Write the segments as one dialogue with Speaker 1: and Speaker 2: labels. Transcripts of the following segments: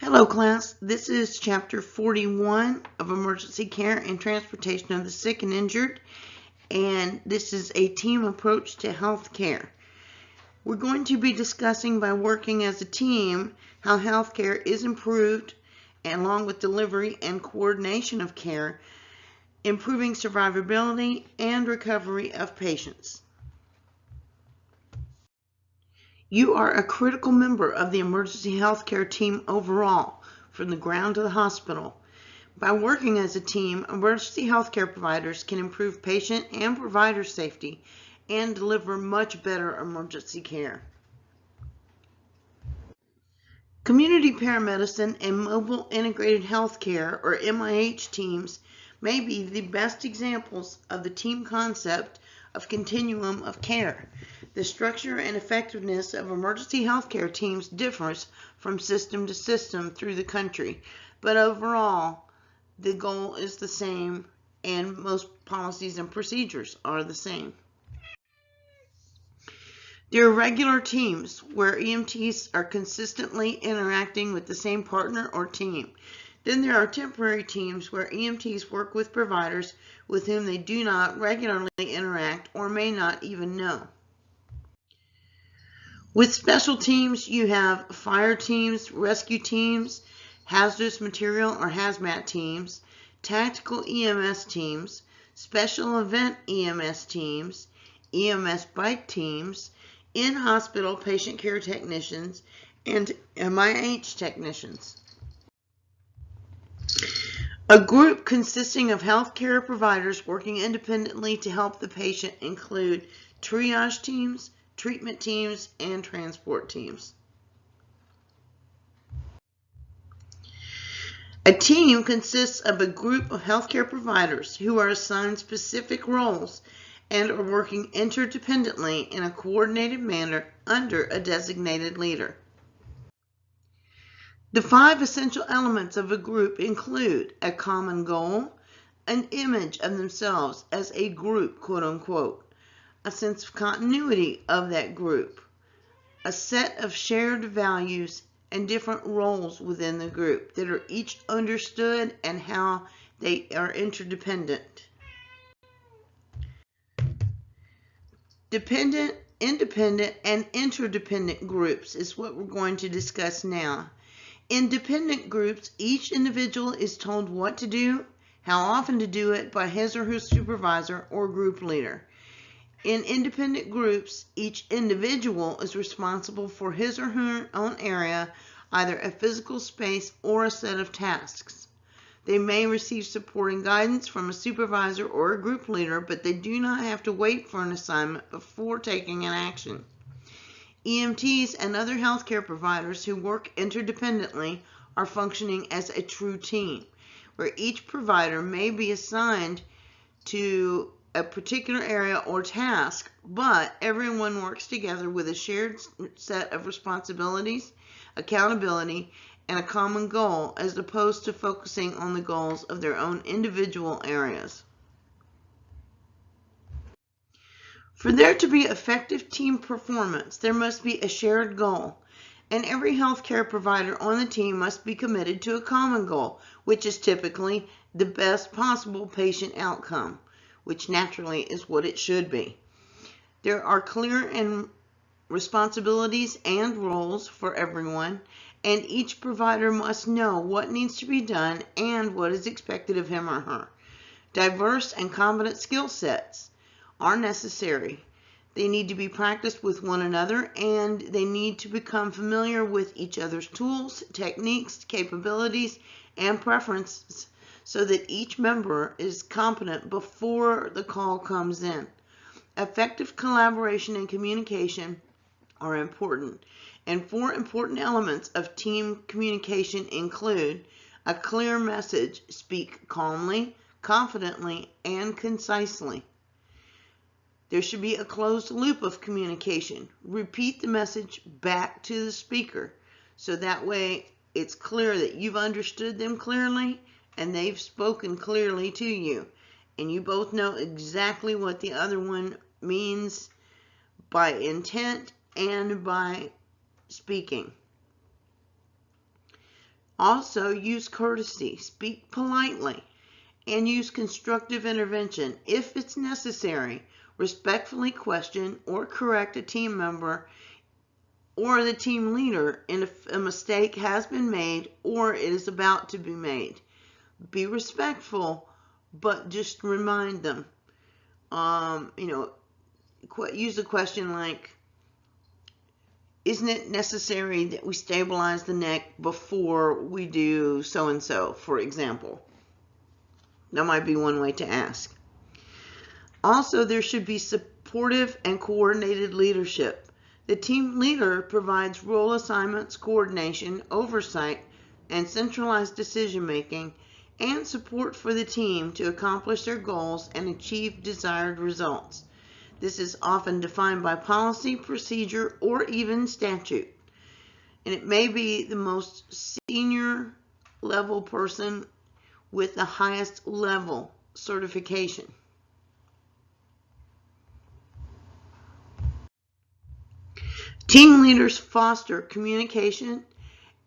Speaker 1: Hello class, this is chapter 41 of Emergency Care and Transportation of the Sick and Injured, and this is a team approach to health care. We're going to be discussing by working as a team how health care is improved, and along with delivery and coordination of care, improving survivability and recovery of patients. You are a critical member of the emergency healthcare team overall, from the ground to the hospital. By working as a team, emergency healthcare providers can improve patient and provider safety and deliver much better emergency care. Community paramedicine and mobile integrated healthcare, or MIH teams, may be the best examples of the team concept of continuum of care. The structure and effectiveness of emergency healthcare teams differs from system to system through the country, but overall, the goal is the same and most policies and procedures are the same. There are regular teams where EMTs are consistently interacting with the same partner or team. Then there are temporary teams where EMTs work with providers with whom they do not regularly interact or may not even know. With special teams, you have fire teams, rescue teams, hazardous material or hazmat teams, tactical EMS teams, special event EMS teams, EMS bike teams, in-hospital patient care technicians, and MIH technicians. A group consisting of healthcare providers working independently to help the patient include triage teams, treatment teams, and transport teams. A team consists of a group of healthcare providers who are assigned specific roles and are working interdependently in a coordinated manner under a designated leader. The 5 essential elements of a group include a common goal, an image of themselves as a group, quote unquote, a sense of continuity of that group, a set of shared values, and different roles within the group that are each understood and how they are interdependent. Dependent, independent, and interdependent groups is what we're going to discuss now. In dependent groups, each individual is told what to do, how often to do it by his or her supervisor or group leader. In independent groups, each individual is responsible for his or her own area, either a physical space or a set of tasks. They may receive supporting guidance from a supervisor or a group leader, but they do not have to wait for an assignment before taking an action. EMTs and other healthcare providers who work interdependently are functioning as a true team, where each provider may be assigned to a particular area or task, but everyone works together with a shared set of responsibilities, accountability, and a common goal, as opposed to focusing on the goals of their own individual areas. For there to be effective team performance, there must be a shared goal, and every healthcare provider on the team must be committed to a common goal, which is typically the best possible patient outcome, which naturally is what it should be. There are clear responsibilities and roles for everyone, and each provider must know what needs to be done and what is expected of him or her. Diverse and competent skill sets are necessary. They need to be practiced with one another, and they need to become familiar with each other's tools, techniques, capabilities, and preferences so that each member is competent before the call comes in. Effective collaboration and communication are important, and 4 important elements of team communication include a clear message, speak calmly, confidently, and concisely. There should be a closed loop of communication. Repeat the message back to the speaker, so that way it's clear that you've understood them clearly and they've spoken clearly to you, and you both know exactly what the other one means by intent and by speaking. Also, use courtesy, speak politely, and use constructive intervention if it's necessary. Respectfully question or correct a team member or the team leader if a mistake has been made or it is about to be made. Be respectful, but just remind them. Use a question like, isn't it necessary that we stabilize the neck before we do so and so, for example? That might be one way to ask. Also, there should be supportive and coordinated leadership. The team leader provides role assignments, coordination, oversight, and centralized decision making, and support for the team to accomplish their goals and achieve desired results. This is often defined by policy, procedure, or even statute. And it may be the most senior level person with the highest level certification. Team leaders foster communication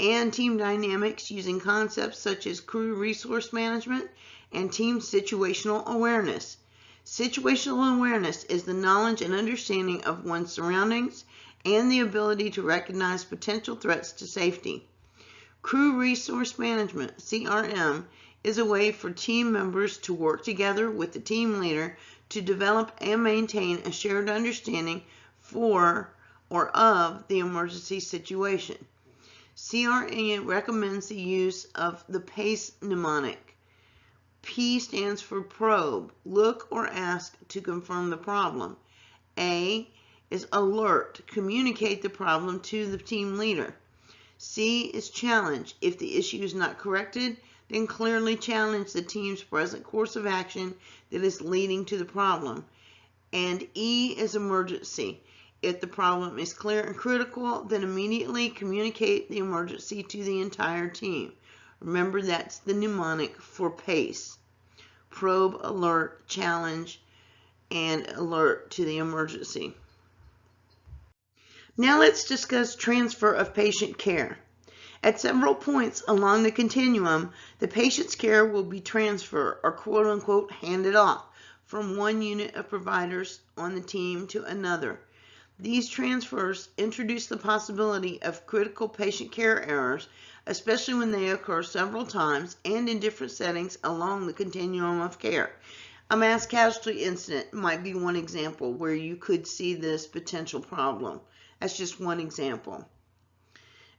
Speaker 1: and team dynamics using concepts such as crew resource management and team situational awareness. Situational awareness is the knowledge and understanding of one's surroundings and the ability to recognize potential threats to safety. Crew resource management, CRM, is a way for team members to work together with the team leader to develop and maintain a shared understanding for or of the emergency situation. CRM recommends the use of the PACE mnemonic. P stands for probe, look or ask to confirm the problem. A is alert, communicate the problem to the team leader. C is challenge. If the issue is not corrected, then clearly challenge the team's present course of action that is leading to the problem. And E is emergency. If the problem is clear and critical, then immediately communicate the emergency to the entire team. Remember, that's the mnemonic for PACE. Probe, alert, challenge, and alert to the emergency. Now let's discuss transfer of patient care. At several points along the continuum, the patient's care will be transferred or quote-unquote handed off from one unit of providers on the team to another. These transfers introduce the possibility of critical patient care errors, especially when they occur several times and in different settings along the continuum of care. A mass casualty incident might be one example where you could see this potential problem. That's just one example.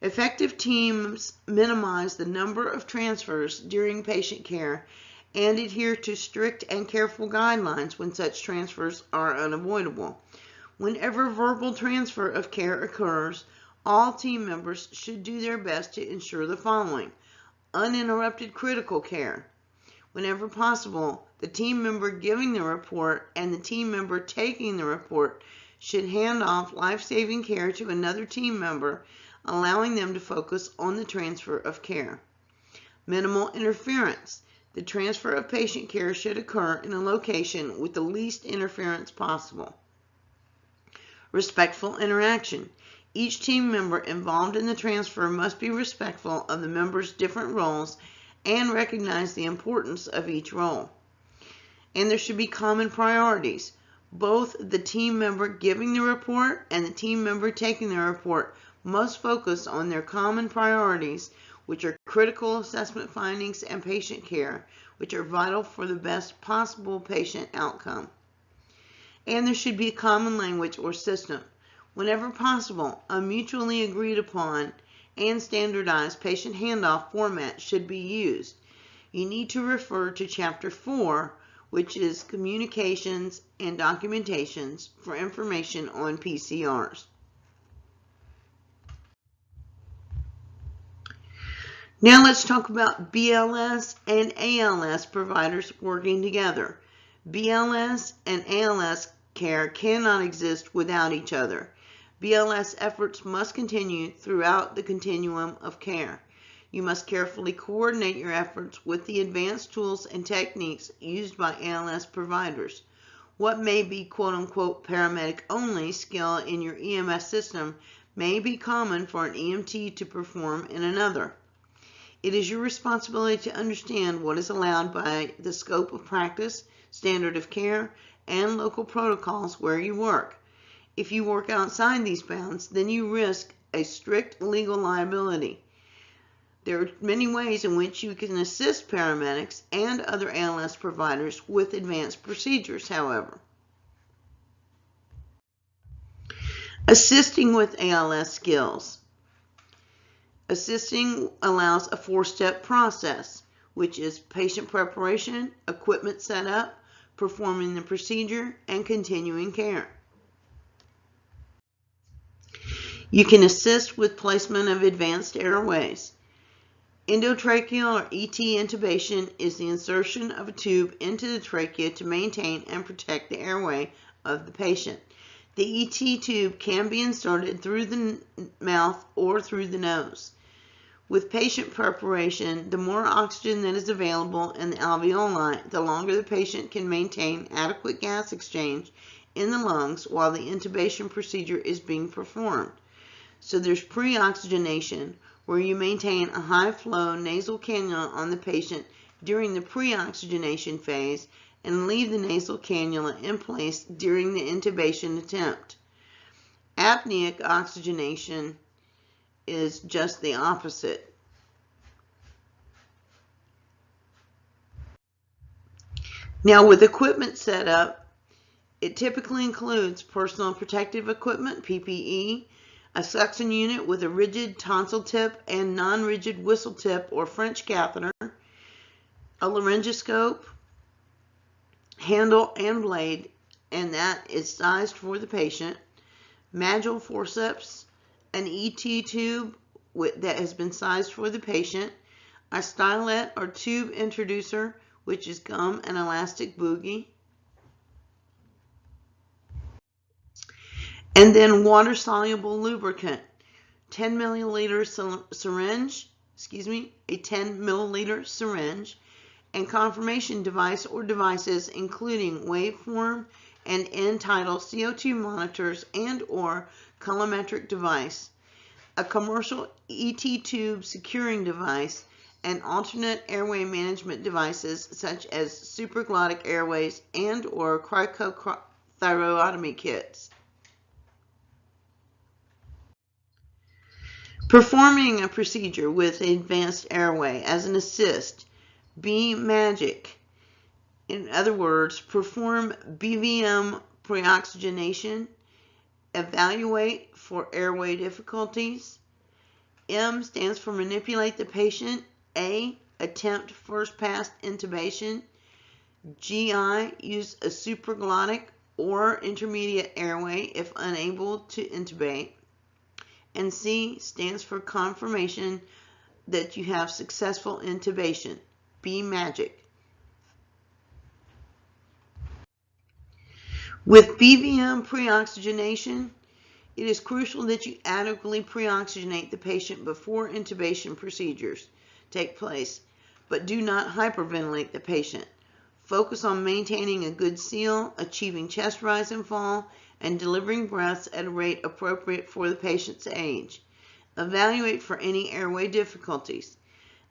Speaker 1: Effective teams minimize the number of transfers during patient care and adhere to strict and careful guidelines when such transfers are unavoidable. Whenever verbal transfer of care occurs, all team members should do their best to ensure the following: uninterrupted critical care. Whenever possible, the team member giving the report and the team member taking the report should hand off life-saving care to another team member, allowing them to focus on the transfer of care. Minimal interference. The transfer of patient care should occur in a location with the least interference possible. Respectful interaction. Each team member involved in the transfer must be respectful of the members' different roles and recognize the importance of each role. And there should be common priorities. Both the team member giving the report and the team member taking the report must focus on their common priorities, which are critical assessment findings and patient care, which are vital for the best possible patient outcome. And there should be a common language or system. Whenever possible, a mutually agreed upon and standardized patient handoff format should be used. You need to refer to Chapter 4, which is Communications and Documentations, for information on PCRs. Now let's talk about BLS and ALS providers working together. BLS and ALS care cannot exist without each other. BLS efforts must continue throughout the continuum of care. You must carefully coordinate your efforts with the advanced tools and techniques used by ALS providers. What may be quote-unquote paramedic-only skill in your EMS system may be common for an EMT to perform in another. It is your responsibility to understand what is allowed by the scope of practice, standard of care, and local protocols where you work. If you work outside these bounds, then you risk a strict legal liability. There are many ways in which you can assist paramedics and other ALS providers with advanced procedures, however. Assisting with ALS skills. Assisting allows a 4-step process, which is patient preparation, equipment setup, performing the procedure, and continuing care. You can assist with placement of advanced airways. Endotracheal or ET intubation is the insertion of a tube into the trachea to maintain and protect the airway of the patient. The ET tube can be inserted through the mouth or through the nose. With patient preparation, the more oxygen that is available in the alveoli, the longer the patient can maintain adequate gas exchange in the lungs while the intubation procedure is being performed. So there's pre-oxygenation, where you maintain a high-flow nasal cannula on the patient during the pre-oxygenation phase and leave the nasal cannula in place during the intubation attempt. Apneic oxygenation is just the opposite. Now, with equipment setup, it typically includes personal protective equipment, PPE, a suction unit with a rigid tonsil tip and non-rigid whistle tip or French catheter, a laryngoscope, handle and blade, and that is sized for the patient, manual forceps, an ET tube that has been sized for the patient, a stylet or tube introducer, which is gum and elastic boogie, and then water-soluble lubricant, 10 milliliter syringe, a 10 milliliter syringe, and confirmation device or devices including waveform and end-tidal CO2 monitors and or colorimetric device, a commercial ET tube securing device, and alternate airway management devices such as supraglottic airways and or cricothyroidotomy kits. Performing a procedure with advanced airway as an assist, be magic. In other words, perform BVM pre-oxygenation, evaluate for airway difficulties. M stands for manipulate the patient. A, attempt first pass intubation. GI, use a supraglottic or intermediate airway if unable to intubate. And C stands for confirmation that you have successful intubation. Be magic. With BVM pre-oxygenation, it is crucial that you adequately pre-oxygenate the patient before intubation procedures take place, but do not hyperventilate the patient. Focus on maintaining a good seal, achieving chest rise and fall, and delivering breaths at a rate appropriate for the patient's age. Evaluate for any airway difficulties.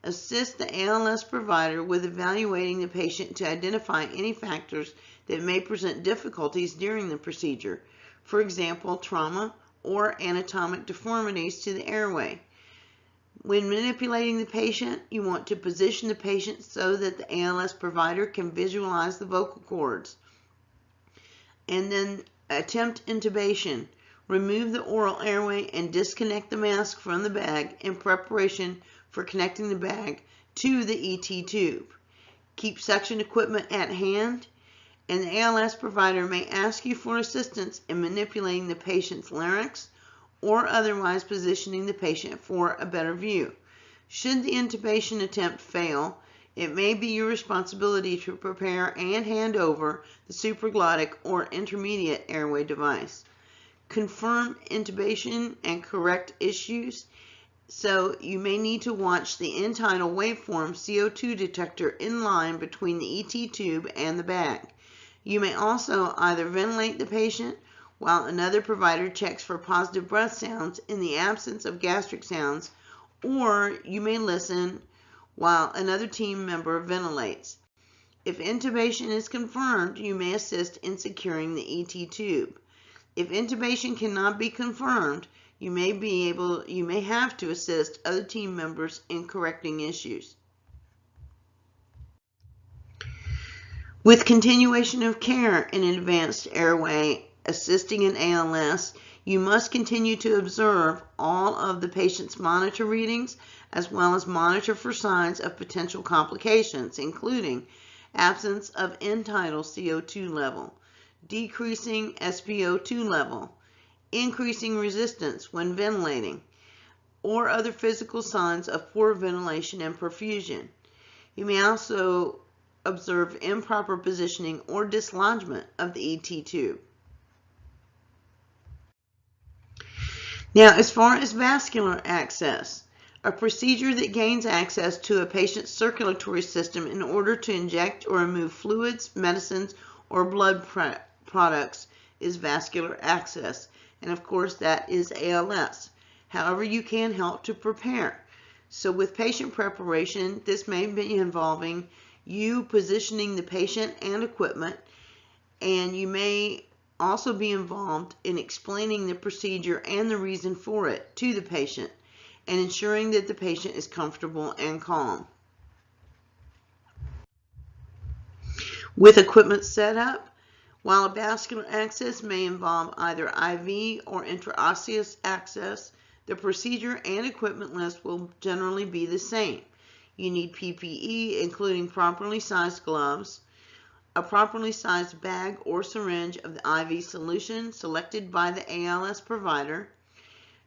Speaker 1: Assist the ALS provider with evaluating the patient to identify any factors that may present difficulties during the procedure, for example, trauma or anatomic deformities to the airway. When manipulating the patient, you want to position the patient so that the ALS provider can visualize the vocal cords. And then attempt intubation. Remove the oral airway and disconnect the mask from the bag in preparation for connecting the bag to the ET tube. Keep suction equipment at hand, and the ALS provider may ask you for assistance in manipulating the patient's larynx or otherwise positioning the patient for a better view. Should the intubation attempt fail, it may be your responsibility to prepare and hand over the supraglottic or intermediate airway device. Confirm intubation and correct issues, so you may need to watch the end-tidal waveform CO2 detector in line between the ET tube and the bag. You may also either ventilate the patient while another provider checks for positive breath sounds in the absence of gastric sounds, or you may listen while another team member ventilates. If intubation is confirmed, you may assist in securing the ET tube. If intubation cannot be confirmed, you may have to assist other team members in correcting issues. With continuation of care in advanced airway assisting in ALS, you must continue to observe all of the patient's monitor readings as well as monitor for signs of potential complications, including absence of end-tidal CO2 level, decreasing SpO2 level, increasing resistance when ventilating, or other physical signs of poor ventilation and perfusion. You may also observe improper positioning or dislodgement of the ET tube. Now, as far as vascular access, a procedure that gains access to a patient's circulatory system in order to inject or remove fluids, medicines, or blood products is vascular access. And of course, that is ALS. However, you can help to prepare. So with patient preparation, this may be involving you positioning the patient and equipment, and you may also be involved in explaining the procedure and the reason for it to the patient and ensuring that the patient is comfortable and calm. With equipment setup, while a vascular access may involve either IV or intraosseous access, the procedure and equipment list will generally be the same. You need PPE, including properly sized gloves, a properly sized bag or syringe of the IV solution selected by the ALS provider,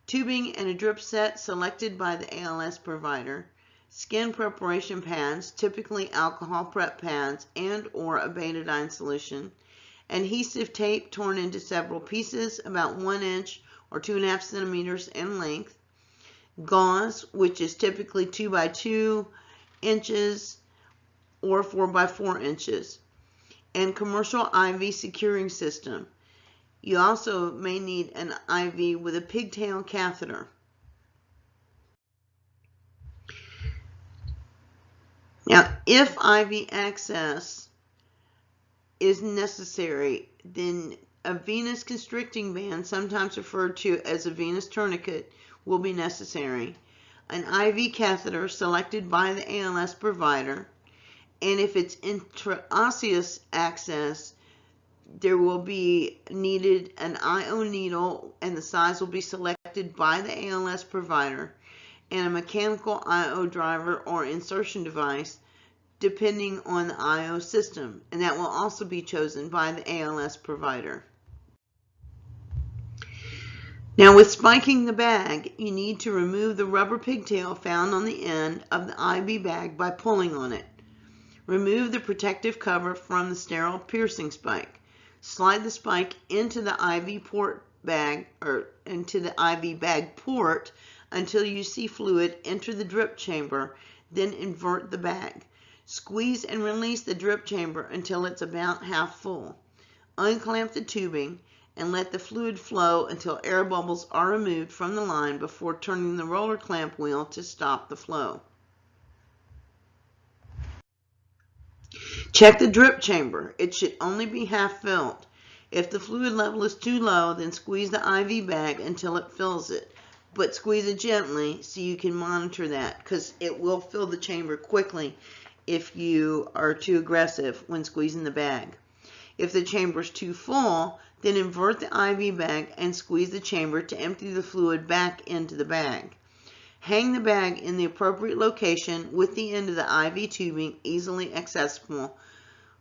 Speaker 1: tubing and a drip set selected by the ALS provider, skin preparation pads, typically alcohol prep pads and or a betadine solution, adhesive tape torn into several pieces about 1 inch or 2.5 centimeters in length, gauze, which is typically 2 by 2 inches or 4 by 4 inches, and commercial IV securing system. You also may need an IV with a pigtail catheter. Now, if IV access is necessary, then a venous constricting band, sometimes referred to as a venous tourniquet, will be necessary. An IV catheter selected by the ALS provider, and if it's intraosseous access, there will be needed an IO needle, and the size will be selected by the ALS provider, and a mechanical IO driver or insertion device depending on the IO system, and that will also be chosen by the ALS provider. Now, with spiking the bag, you need to remove the rubber pigtail found on the end of the IV bag by pulling on it. Remove the protective cover from the sterile piercing spike. Slide the spike into the IV port bag or into the IV bag port until you see fluid enter the drip chamber, then invert the bag. Squeeze and release the drip chamber until it's about half full. Unclamp the tubing and let the fluid flow until air bubbles are removed from the line before turning the roller clamp wheel to stop the flow. Check the drip chamber. It should only be half filled. If the fluid level is too low, then squeeze the IV bag until it fills it. But squeeze it gently so you can monitor that, because it will fill the chamber quickly if you are too aggressive when squeezing the bag. If the chamber is too full, then invert the IV bag and squeeze the chamber to empty the fluid back into the bag. Hang the bag in the appropriate location with the end of the IV tubing easily accessible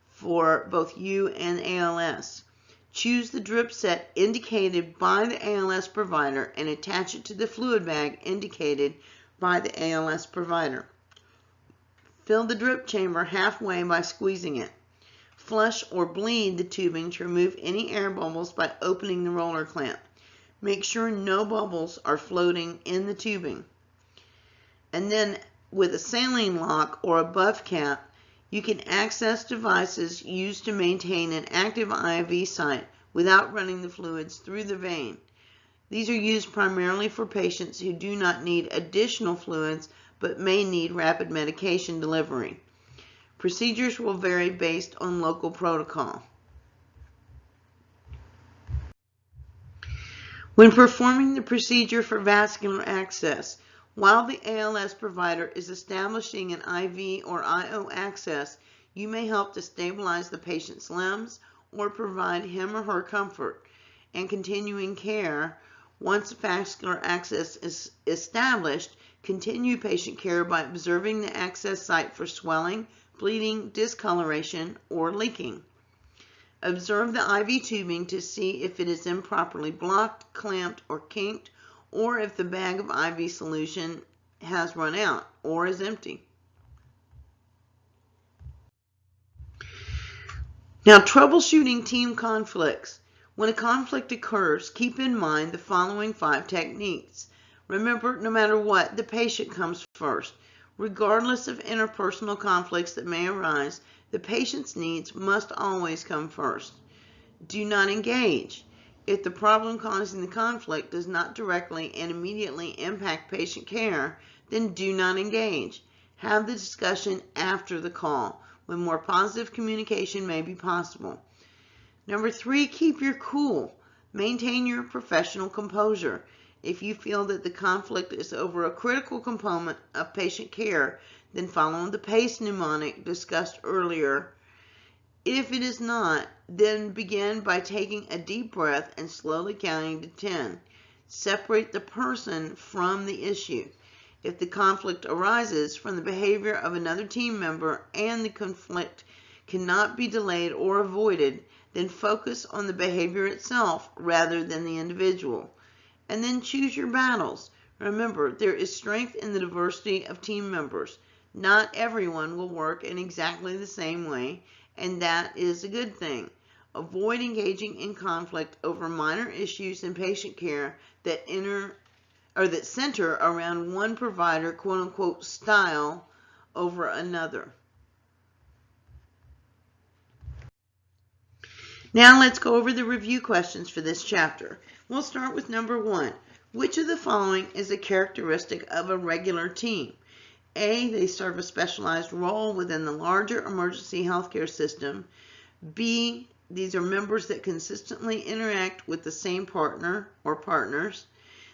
Speaker 1: for both you and ALS. Choose the drip set indicated by the ALS provider and attach it to the fluid bag indicated by the ALS provider. Fill the drip chamber halfway by squeezing it. Flush or bleed the tubing to remove any air bubbles by opening the roller clamp. Make sure no bubbles are floating in the tubing. And then with a saline lock or a buff cap, you can access devices used to maintain an active IV site without running the fluids through the vein. These are used primarily for patients who do not need additional fluids but may need rapid medication delivery. Procedures will vary based on local protocol. When performing the procedure for vascular access, while the ALS provider is establishing an IV or IO access, you may help to stabilize the patient's limbs or provide him or her comfort. And continuing care, once vascular access is established, continue patient care by observing the access site for swelling, bleeding, discoloration, or leaking. Observe the IV tubing to see if it is improperly blocked, clamped, or kinked, or if the bag of IV solution has run out or is empty. Now, troubleshooting team conflicts. When a conflict occurs, keep in mind the following 5 techniques. Remember, no matter what, the patient comes first. Regardless of interpersonal conflicts that may arise, the patient's needs must always come first. Do not engage. If the problem causing the conflict does not directly and immediately impact patient care, then do not engage. Have the discussion after the call, when more positive communication may be possible. Number 3, keep your cool. Maintain your professional composure. If you feel that the conflict is over a critical component of patient care, then follow the PACE mnemonic discussed earlier. If it is not, then begin by taking a deep breath and slowly counting to 10. Separate the person from the issue. If the conflict arises from the behavior of another team member and the conflict cannot be delayed or avoided, then focus on the behavior itself rather than the individual. And then choose your battles. Remember, there is strength in the diversity of team members. Not everyone will work in exactly the same way, and that is a good thing. Avoid engaging in conflict over minor issues in patient care that center around one provider, quote-unquote, style over another. Now let's go over the review questions for this chapter. We'll start with number 1. Which of the following is a characteristic of a regular team? A, they serve a specialized role within the larger emergency healthcare system. B, these are members that consistently interact with the same partner or partners.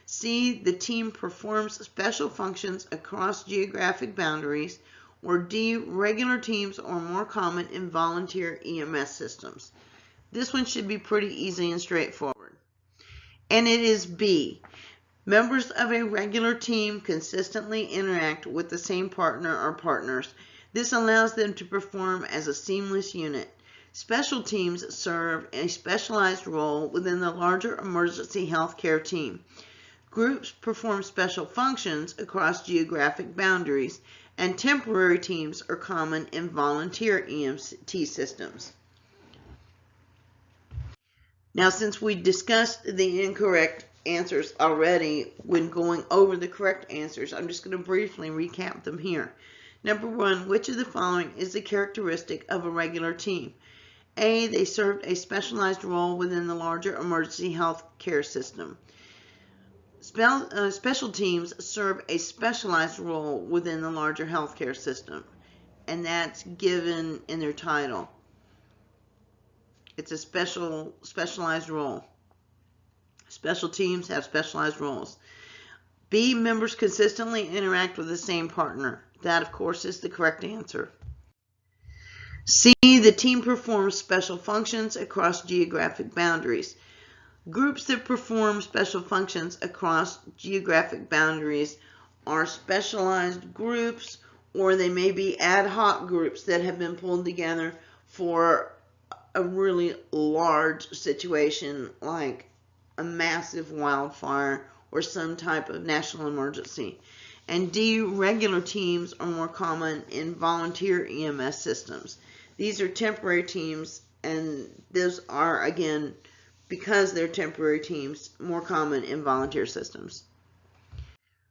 Speaker 1: C, the team performs special functions across geographic boundaries. Or D, regular teams are more common in volunteer EMS systems. This one should be pretty easy and straightforward. And it is B. Members of a regular team consistently interact with the same partner or partners. This allows them to perform as a seamless unit. Special teams serve a specialized role within the larger emergency healthcare team. Groups perform special functions across geographic boundaries, and temporary teams are common in volunteer EMT systems. Now, since we discussed the incorrect answers already when going over the correct answers, I'm just going to briefly recap them here. Number 1, which of the following is a characteristic of a regular team? A, they served a specialized role within the larger emergency health care system. Special teams serve a specialized role within the larger healthcare system, and that's given in their title. It's a specialized role. Special teams have specialized roles. B, members consistently interact with the same partner. That, of course, is the correct answer. C, the team performs special functions across geographic boundaries. Groups that perform special functions across geographic boundaries are specialized groups, or they may be ad hoc groups that have been pulled together for a really large situation like a massive wildfire or some type of national emergency. And D, regular teams are more common in volunteer EMS systems. These are temporary teams, and those are, again, because they're temporary teams, more common in volunteer systems.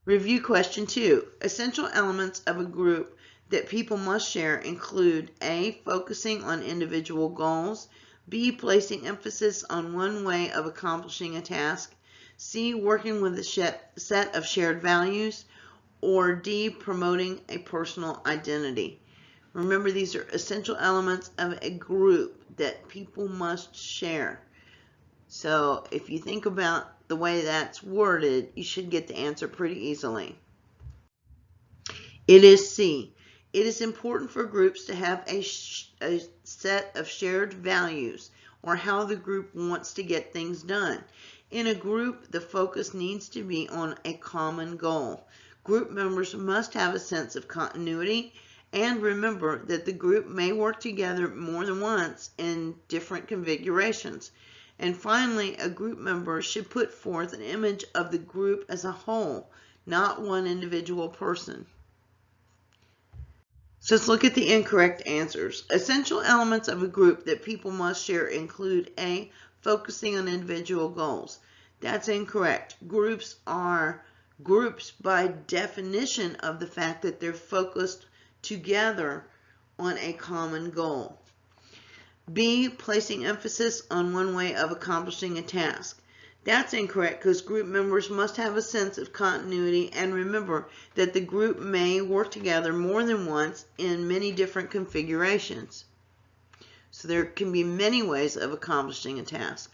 Speaker 1: Review question 2. Essential elements of a group that people must share include A, focusing on individual goals, B, placing emphasis on one way of accomplishing a task, C, working with a set of shared values, or D, promoting a personal identity. Remember, these are essential elements of a group that people must share. So if you think about the way that's worded, you should get the answer pretty easily. It is C. It is important for groups to have a set of shared values, or how the group wants to get things done. In a group, the focus needs to be on a common goal. Group members must have a sense of continuity, and remember that the group may work together more than once in different configurations. And finally, a group member should put forth an image of the group as a whole, not one individual person. So let's look at the incorrect answers. Essential elements of a group that people must share include A, focusing on individual goals. That's incorrect. Groups are groups by definition of the fact that they're focused together on a common goal. B, placing emphasis on one way of accomplishing a task. That's incorrect because group members must have a sense of continuity, and remember that the group may work together more than once in many different configurations. So there can be many ways of accomplishing a task.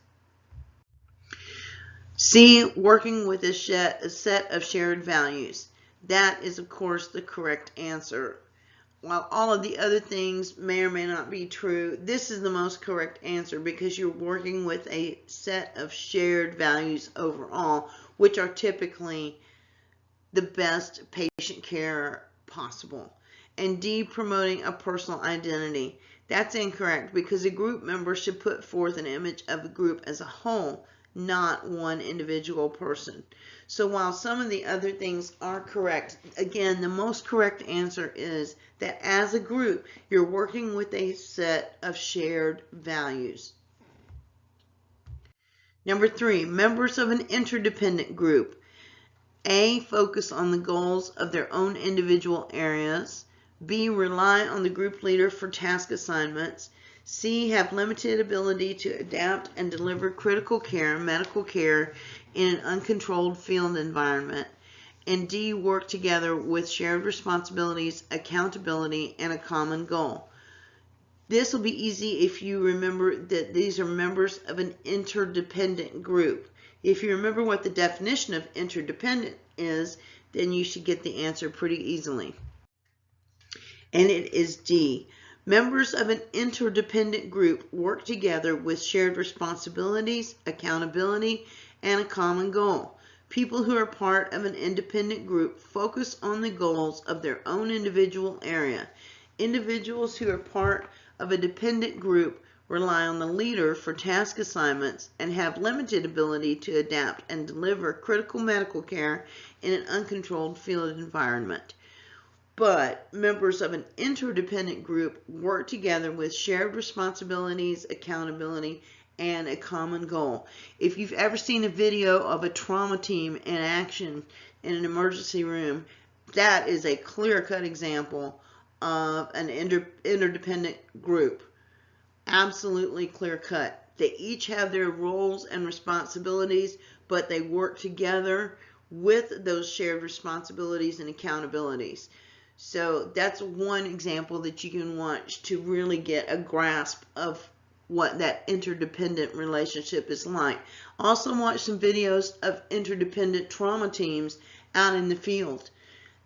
Speaker 1: C, working with a set of shared values. That is, of course, the correct answer. While all of the other things may or may not be true, this is the most correct answer because you're working with a set of shared values overall, which are typically the best patient care possible. And D, promoting a personal identity. That's incorrect because a group member should put forth an image of the group as a whole, not one individual person. So while some of the other things are correct, again, the most correct answer is that as a group, you're working with a set of shared values. Number 3, members of an interdependent group. A, focus on the goals of their own individual areas. B, rely on the group leader for task assignments. C, have limited ability to adapt and deliver critical care, medical care, in an uncontrolled field environment. And D, work together with shared responsibilities, accountability, and a common goal. This will be easy if you remember that these are members of an interdependent group. If you remember what the definition of interdependent is, then you should get the answer pretty easily. And it is D. Members of an interdependent group work together with shared responsibilities, accountability, and a common goal. People who are part of an independent group focus on the goals of their own individual area. Individuals who are part of a dependent group rely on the leader for task assignments and have limited ability to adapt and deliver critical medical care in an uncontrolled field environment. But members of an interdependent group work together with shared responsibilities, accountability, and a common goal. If you've ever seen a video of a trauma team in action in an emergency room, that is a clear-cut example of an interdependent group. Absolutely clear-cut. They each have their roles and responsibilities, but they work together with those shared responsibilities and accountabilities. So that's one example that you can watch to really get a grasp of what that interdependent relationship is like. Also watch some videos of interdependent trauma teams out in the field.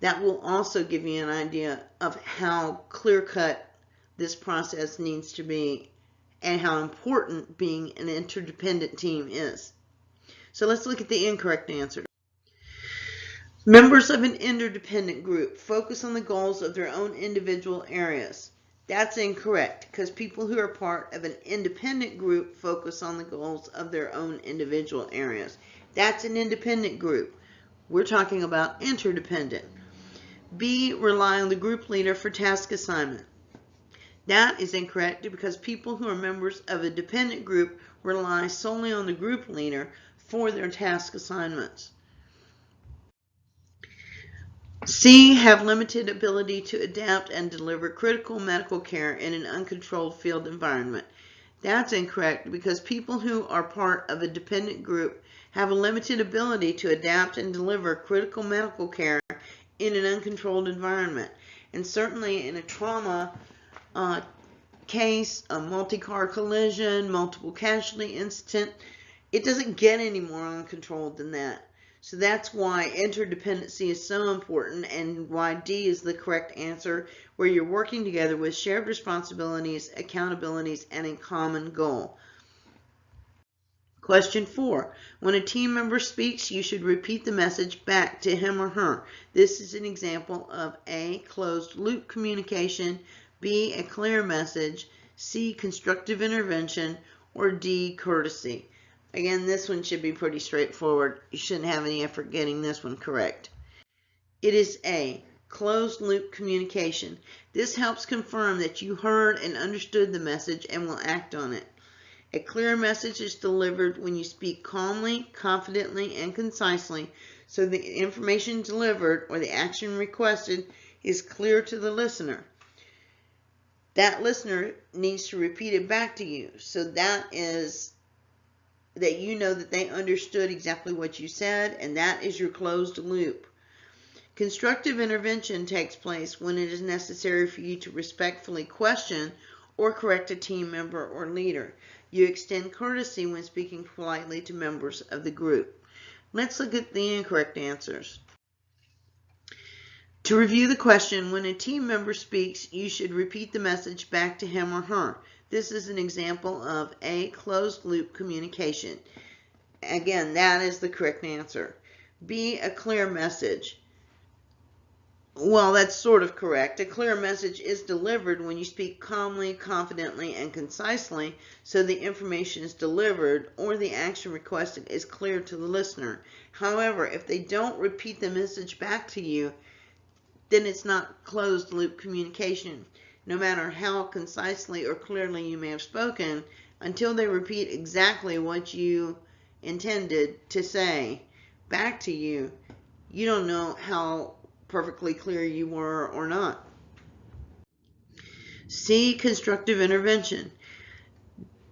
Speaker 1: That will also give you an idea of how clear-cut this process needs to be and how important being an interdependent team is. So let's look at the incorrect answer. Members of an interdependent group focus on the goals of their own individual areas. That's incorrect because people who are part of an independent group focus on the goals of their own individual areas. That's an independent group. We're talking about interdependent. B, rely on the group leader for task assignment. That is incorrect because people who are members of a dependent group rely solely on the group leader for their task assignments. C, have limited ability to adapt and deliver critical medical care in an uncontrolled field environment. That's incorrect because people who are part of a dependent group have a limited ability to adapt and deliver critical medical care in an uncontrolled environment. And certainly in a trauma case, a multi-car collision, multiple casualty incident, it doesn't get any more uncontrolled than that. So that's why interdependency is so important, and why D is the correct answer, where you're working together with shared responsibilities, accountabilities, and a common goal. Question 4. When a team member speaks, you should repeat the message back to him or her. This is an example of A, closed loop communication, B, a clear message, C, constructive intervention, or D, courtesy. Again, this one should be pretty straightforward. You shouldn't have any effort getting this one correct. It is A, closed loop communication. This helps confirm that you heard and understood the message and will act on it. A clear message is delivered when you speak calmly, confidently, and concisely, so the information delivered or the action requested is clear to the listener. That listener needs to repeat it back to you, so that is that you know that they understood exactly what you said, and that is your closed loop. Constructive intervention takes place when it is necessary for you to respectfully question or correct a team member or leader. You extend courtesy when speaking politely to members of the group. Let's look at the incorrect answers. To review the question, when a team member speaks, you should repeat the message back to him or her. This is an example of A, closed loop communication. Again, that is the correct answer. B, a clear message. Well, that's sort of correct. A clear message is delivered when you speak calmly, confidently, and concisely, so the information is delivered or the action requested is clear to the listener. However, if they don't repeat the message back to you, then it's not closed loop communication. No matter how concisely or clearly you may have spoken, until they repeat exactly what you intended to say back to you, you don't know how perfectly clear you were or not. C, constructive intervention.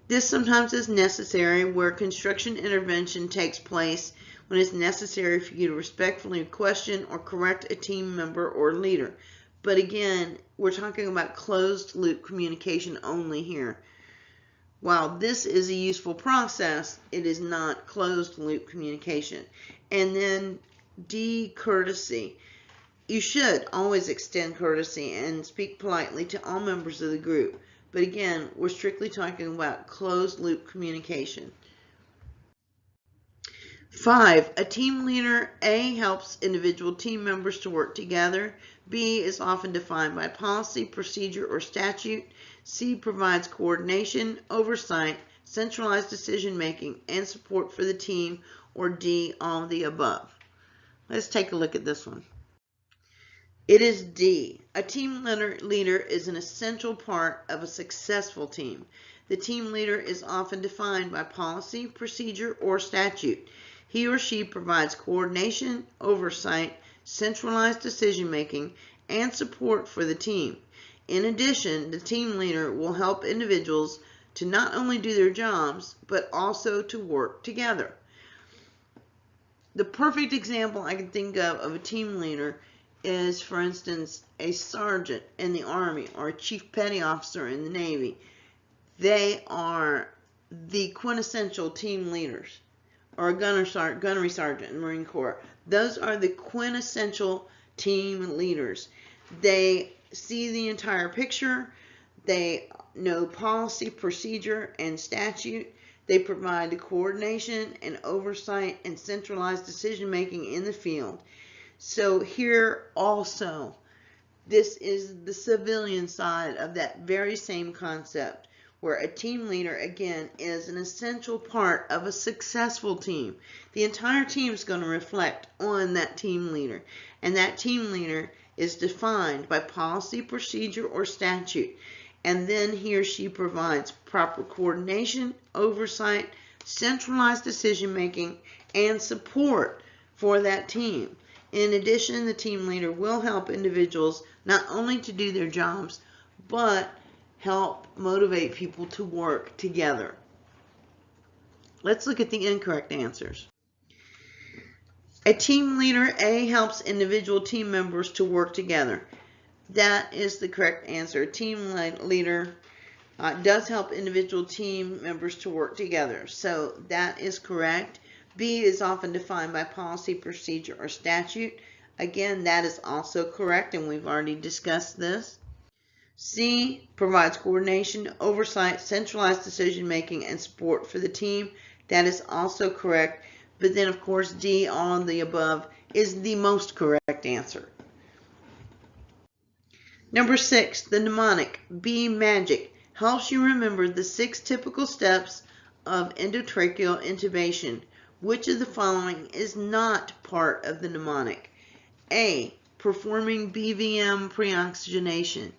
Speaker 1: This sometimes is necessary where construction intervention takes place when it's necessary for you to respectfully question or correct a team member or leader. But again, we're talking about closed loop communication only here. While this is a useful process, it is not closed loop communication. And then D, courtesy. You should always extend courtesy and speak politely to all members of the group. But again, we're strictly talking about closed loop communication. 5. A team leader, A, helps individual team members to work together. B, is often defined by policy, procedure, or statute. C, provides coordination, oversight, centralized decision-making, and support for the team. Or D, all of the above. Let's take a look at this one. It is D. A team leader is an essential part of a successful team. The team leader is often defined by policy, procedure, or statute. He or she provides coordination, oversight, centralized decision-making, and support for the team. In addition, the team leader will help individuals to not only do their jobs, but also to work together. The perfect example I can think of a team leader is, for instance, a sergeant in the Army or a chief petty officer in the Navy. They are the quintessential team leaders, or a gunnery sergeant in the Marine Corps. Those are the quintessential team leaders. They see the entire picture. They know policy, procedure, and statute. They provide the coordination and oversight and centralized decision-making in the field. So here also, this is the civilian side of that very same concept, where a team leader, again, is an essential part of a successful team. The entire team is going to reflect on that team leader, and that team leader is defined by policy, procedure, or statute. And then he or she provides proper coordination, oversight, centralized decision-making, and support for that team. In addition, the team leader will help individuals not only to do their jobs, but help motivate people to work together. Let's look at the incorrect answers. A team leader, A, helps individual team members to work together. That is the correct answer. A team leader does help individual team members to work together. So that is correct. B is often defined by policy, procedure, or statute. Again, that is also correct, and we've already discussed this. C provides coordination, oversight, centralized decision making, and support for the team. That is also correct. But then, of course, D, all of the above, is the most correct answer. Number 6, the mnemonic B magic helps you remember the 6 typical steps of endotracheal intubation. Which of the following is not part of the mnemonic? A, performing BVM preoxygenation.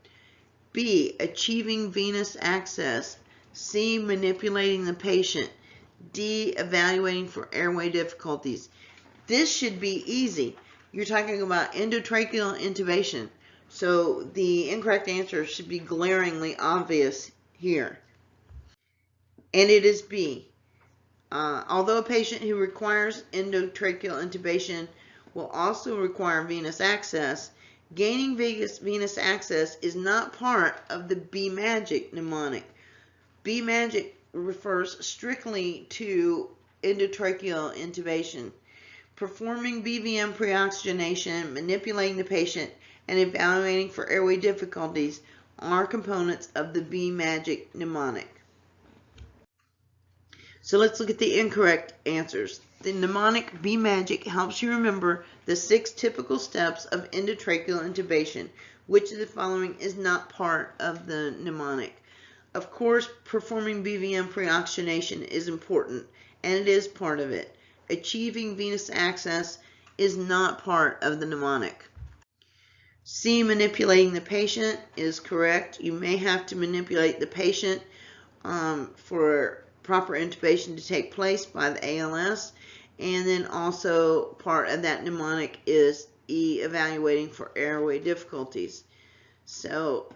Speaker 1: B, achieving venous access. C, manipulating the patient. D, evaluating for airway difficulties. This should be easy. You're talking about endotracheal intubation. So the incorrect answer should be glaringly obvious here. And it is B. Although a patient who requires endotracheal intubation will also require venous access, gaining venous access is not part of the B magic mnemonic. B magic refers strictly to endotracheal intubation. Performing BVM preoxygenation, manipulating the patient, and evaluating for airway difficulties are components of the B magic mnemonic. So let's look at the incorrect answers. The mnemonic B magic helps you remember the 6 typical steps of endotracheal intubation. Which of the following is not part of the mnemonic? Of course, performing BVM preoxygenation is important, and it is part of it. Achieving venous access is not part of the mnemonic. C, manipulating the patient is correct. You may have to manipulate the patient for proper intubation to take place by the ALS. And then also part of that mnemonic is E, evaluating for airway difficulties. So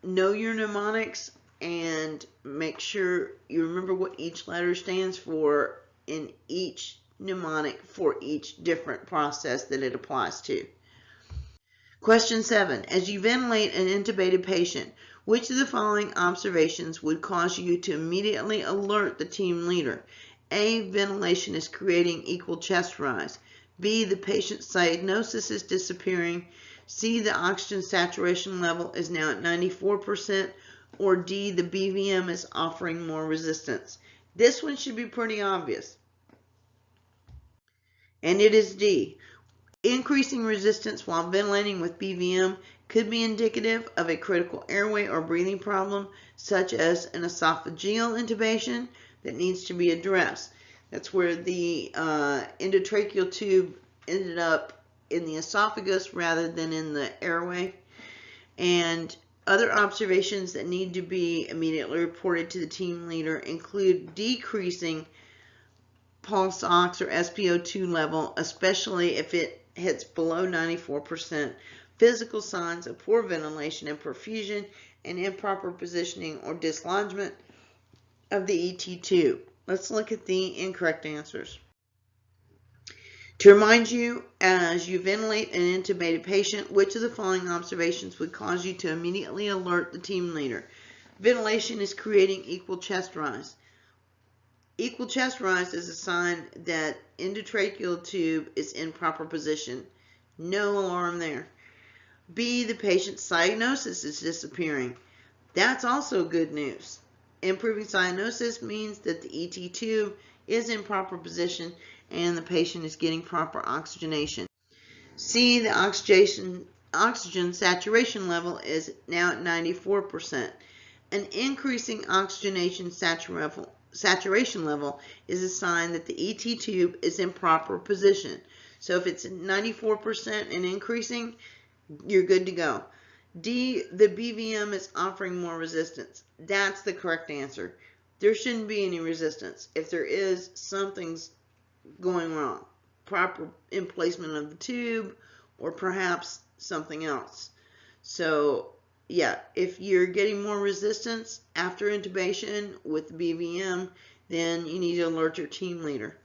Speaker 1: know your mnemonics and make sure you remember what each letter stands for in each mnemonic for each different process that it applies to. Question 7. As you ventilate an intubated patient, which of the following observations would cause you to immediately alert the team leader? A, ventilation is creating equal chest rise. B, the patient's cyanosis is disappearing. C, the oxygen saturation level is now at 94%. Or D, the BVM is offering more resistance. This one should be pretty obvious. And it is D. Increasing resistance while ventilating with BVM could be indicative of a critical airway or breathing problem, such as an esophageal intubation that needs to be addressed. That's where the endotracheal tube ended up in the esophagus rather than in the airway. And other observations that need to be immediately reported to the team leader include decreasing pulse ox or SpO2 level, especially if it hits below 94%, physical signs of poor ventilation and perfusion, and improper positioning or dislodgement of the ET tube. Let's look at the incorrect answers. To remind you, as you ventilate an intubated patient, which of the following observations would cause you to immediately alert the team leader? Ventilation is creating equal chest rise. Equal chest rise is a sign that endotracheal tube is in proper position. No alarm there. B, the patient's cyanosis is disappearing. That's also good news. Improving cyanosis means that the ET tube is in proper position and the patient is getting proper oxygenation. C, the oxygen saturation level is now at 94%. An increasing oxygenation saturation level is a sign that the ET tube is in proper position. So if it's 94% and increasing, you're good to go. D, the BVM is offering more resistance. That's the correct answer. There shouldn't be any resistance. If there is, something's going wrong. Proper emplacement of the tube or perhaps something else. So yeah, if you're getting more resistance after intubation with BVM, then you need to alert your team leader.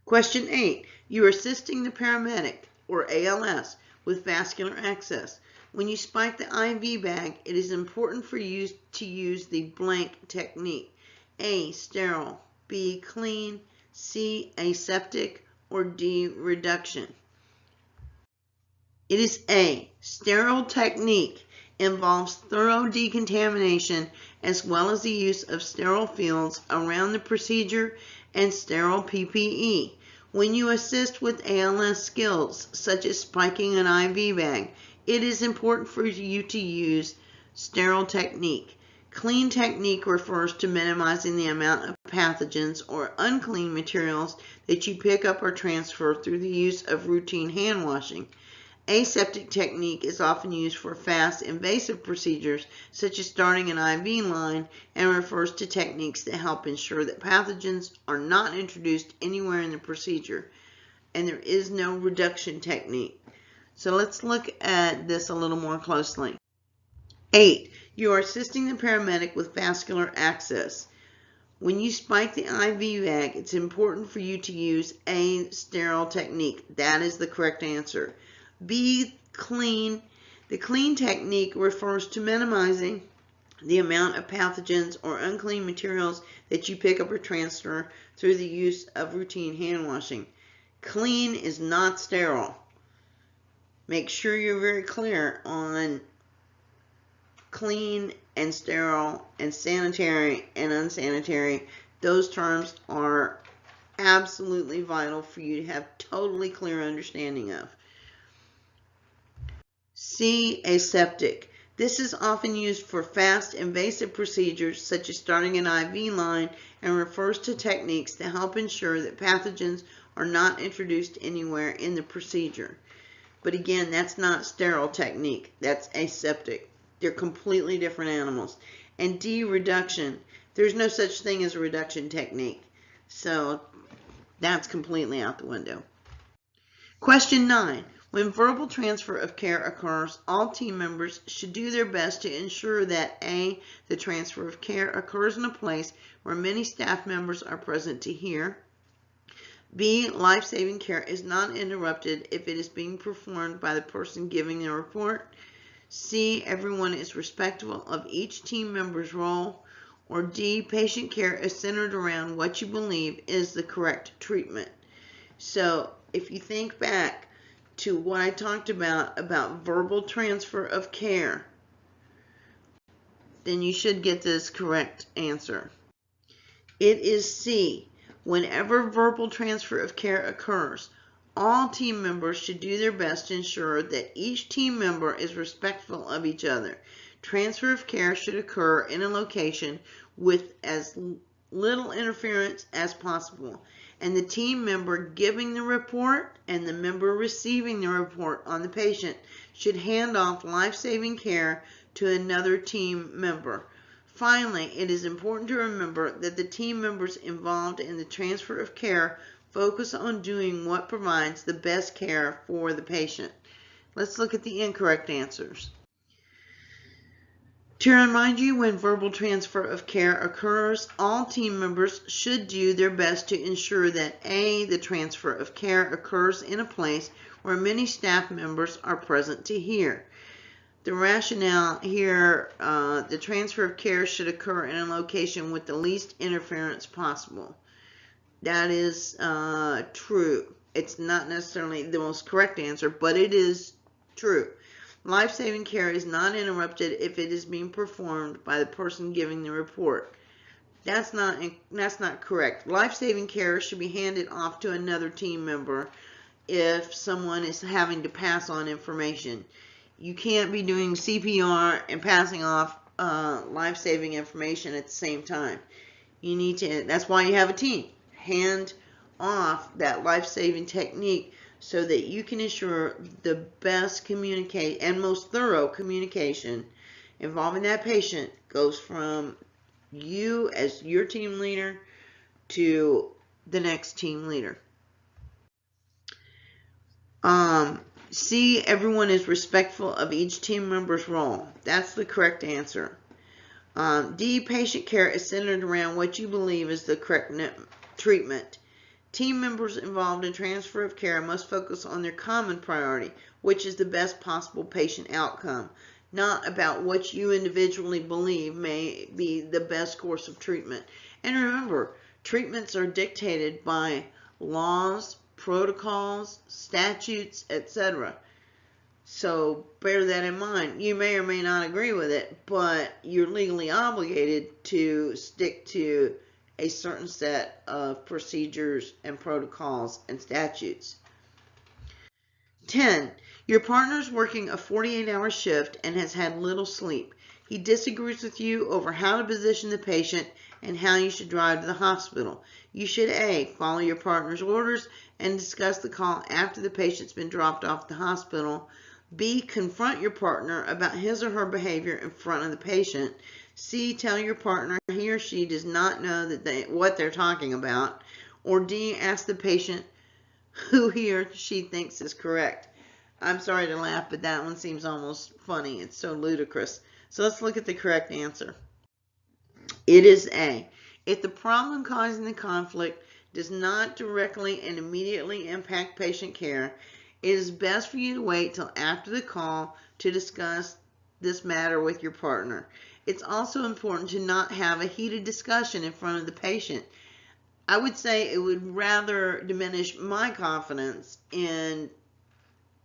Speaker 1: Question 8. You are assisting the paramedic, or ALS, with vascular access. When you spike the IV bag, it is important for you to use the blank technique. A. Sterile. B. Clean. C. Aseptic. Or D. Reduction. It is A. Sterile technique involves thorough decontamination as well as the use of sterile fields around the procedure and sterile PPE. When you assist with ALS skills, such as spiking an IV bag, it is important for you to use sterile technique. Clean technique refers to minimizing the amount of pathogens or unclean materials that you pick up or transfer through the use of routine hand washing. Aseptic technique is often used for fast, invasive procedures, such as starting an IV line, and refers to techniques that help ensure that pathogens are not introduced anywhere in the procedure. And there is no reduction technique. So let's look at this a little more closely. 8. You are assisting the paramedic with vascular access. When you spike the IV bag, it's important for you to use A. Sterile technique. That is the correct answer. B. Clean. The clean technique refers to minimizing the amount of pathogens or unclean materials that you pick up or transfer through the use of routine hand washing. Clean is not sterile. Make sure you're very clear on clean and sterile and sanitary and unsanitary. Those terms are absolutely vital for you to have totally clear understanding of. C. Aseptic. This is often used for fast, invasive procedures such as starting an IV line and refers to techniques that help ensure that pathogens are not introduced anywhere in the procedure. But again, that's not sterile technique. That's aseptic. They're completely different animals. And D. Reduction. There's no such thing as a reduction technique. So that's completely out the window. Question 9. When verbal transfer of care occurs, all team members should do their best to ensure that A. The transfer of care occurs in a place where many staff members are present to hear. B. Life-saving care is not interrupted if it is being performed by the person giving the report. C. Everyone is respectful of each team member's role. Or D. Patient care is centered around what you believe is the correct treatment. So if you think back to what I talked about verbal transfer of care, then you should get this correct answer. It is C. Whenever verbal transfer of care occurs, all team members should do their best to ensure that each team member is respectful of each other. Transfer of care should occur in a location with as little interference as possible, and the team member giving the report and the member receiving the report on the patient should hand off life-saving care to another team member. Finally, it is important to remember that the team members involved in the transfer of care focus on doing what provides the best care for the patient. Let's look at the incorrect answers. To remind you, when verbal transfer of care occurs, all team members should do their best to ensure that A. The transfer of care occurs in a place where many staff members are present to hear. The rationale here, the transfer of care should occur in a location with the least interference possible. That is true. It's not necessarily the most correct answer, but it is true. Life-saving care is not interrupted if it is being performed by the person giving the report. That's not correct. Life-saving care should be handed off to another team member if someone is having to pass on information. You can't be doing CPR and passing off life-saving information at the same time. You need to. That's why you have a team. Hand off that life-saving technique so that you can ensure the best communicate and most thorough communication involving that patient goes from you as your team leader to the next team leader. C, everyone is respectful of each team member's role. That's the correct answer. D, patient care is centered around what you believe is the correct treatment. Team members involved in transfer of care must focus on their common priority, which is the best possible patient outcome, not about what you individually believe may be the best course of treatment. And remember, treatments are dictated by laws, protocols, statutes, etc. So bear that in mind. You may or may not agree with it, but you're legally obligated to stick to a certain set of procedures and protocols and statutes. 10. Your partner's working a 48-hour shift and has had little sleep. He disagrees with you over how to position the patient and how you should drive to the hospital. You should A. Follow your partner's orders and discuss the call after the patient's been dropped off at the hospital. B. Confront your partner about his or her behavior in front of the patient. C. Tell your partner he or she does not know what they're talking about. Or D. Ask the patient who he or she thinks is correct. I'm sorry to laugh, but that one seems almost funny. It's so ludicrous. So let's look at the correct answer. It is A. If the problem causing the conflict does not directly and immediately impact patient care, it is best for you to wait till after the call to discuss this matter with your partner. It's also important to not have a heated discussion in front of the patient. I would say it would rather diminish my confidence in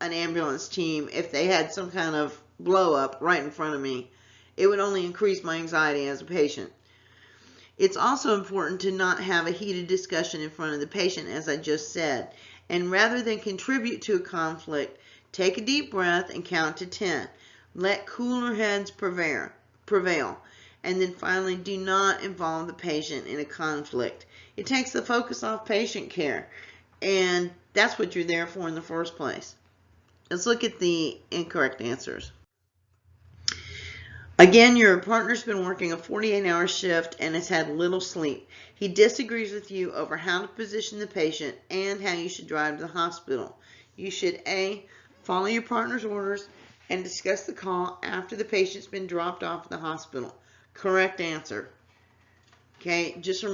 Speaker 1: an ambulance team if they had some kind of blow up right in front of me. It would only increase my anxiety as a patient. It's also important to not have a heated discussion in front of the patient, as I just said. And rather than contribute to a conflict, take a deep breath and count to 10. Let cooler heads prevail. And then finally, do not involve the patient in a conflict. It takes the focus off patient care, and that's what you're there for in the first place. Let's look at the incorrect answers. Again, your partner's been working a 48-hour shift and has had little sleep. He disagrees with you over how to position the patient and how you should drive to the hospital. You should A. Follow your partner's orders and discuss the call after the patient's been dropped off at the hospital. Correct answer. Okay, just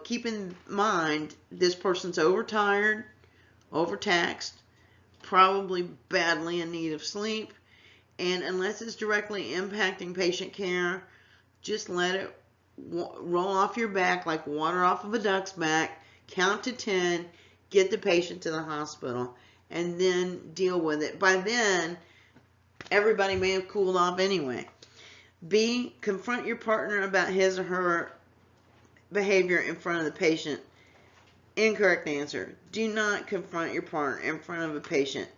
Speaker 1: keep in mind this person's overtired, overtaxed, probably badly in need of sleep, and unless it's directly impacting patient care, just let it roll off your back like water off of a duck's back, count to 10, get the patient to the hospital, and then deal with it. By then, everybody may have cooled off anyway. B, confront your partner about his or her behavior in front of the patient. Incorrect answer. Do not confront your partner in front of a patient.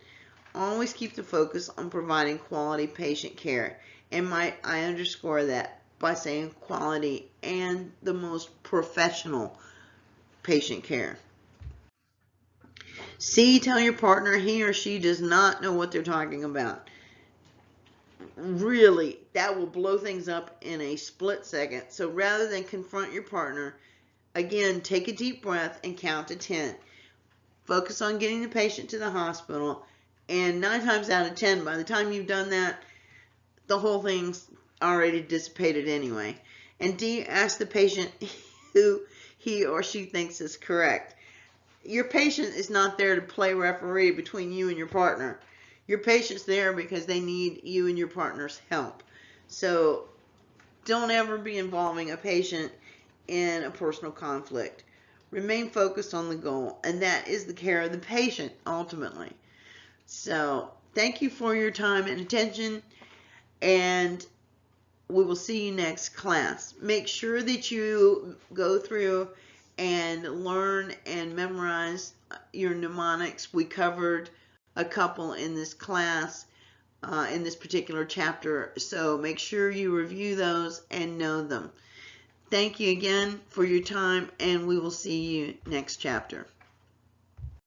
Speaker 1: Always keep the focus on providing quality patient care. And I underscore that by saying quality and the most professional patient care. C, tell your partner he or she does not know what they're talking about. Really, that will blow things up in a split second. So rather than confront your partner, again, take a deep breath and count to 10. Focus on getting the patient to the hospital, and 9 times out of 10, by the time you've done that, the whole thing's already dissipated anyway. And D, ask the patient who he or she thinks is correct. Your patient is not there to play referee between you and your partner. Your patient's there because they need you and your partner's help. So don't ever be involving a patient in a personal conflict. Remain focused on the goal, and that is the care of the patient ultimately. So thank you for your time and attention, and we will see you next class. Make sure that you go through and learn and memorize your mnemonics. We covered a couple in this class, in this particular chapter, so make sure you review those and know them. Thank you again for your time, and we will see you next chapter.